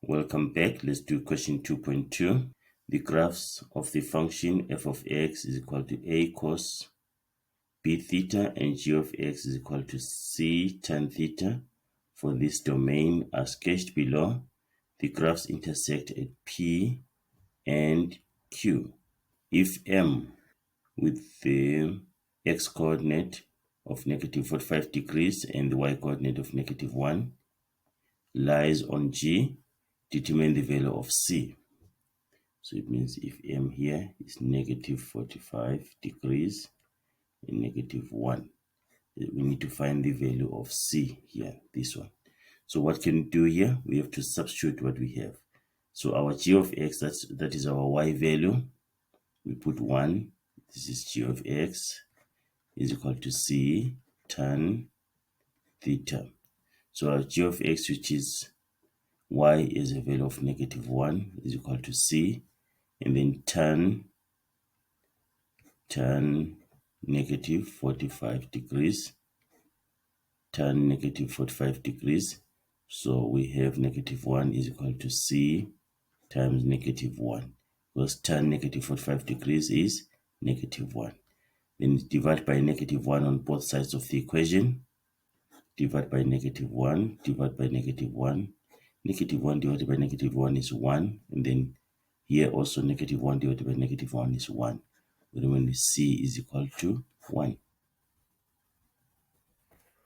Welcome back. Let's do question 2.2. The graphs of the function f of x is equal to a cos b theta and g of x is equal to c tan theta for this domain are sketched below. The graphs intersect at P and Q. If M with the x coordinate of negative 45 degrees and the y coordinate of negative 1 lies on G, determine the value of C. So it means if M here is negative 45 degrees and negative 1, we need to find the value of C here, this one. So what can we do here? We have to substitute what we have. So our g of x, that is our y value. We put 1. This is g of x is equal to c tan theta. So our g of x, which is y is a value of negative 1, is equal to c, and then tan negative 45 degrees, tan negative 45 degrees. So we have negative 1 is equal to c times negative 1, because tan negative 45 degrees is negative 1. Then divide by negative 1 on both sides of the equation. Divide by negative 1, divide by negative 1. Negative 1 divided by negative 1 is 1. And then here also negative 1 divided by negative 1 is 1. Remember, c is equal to 1.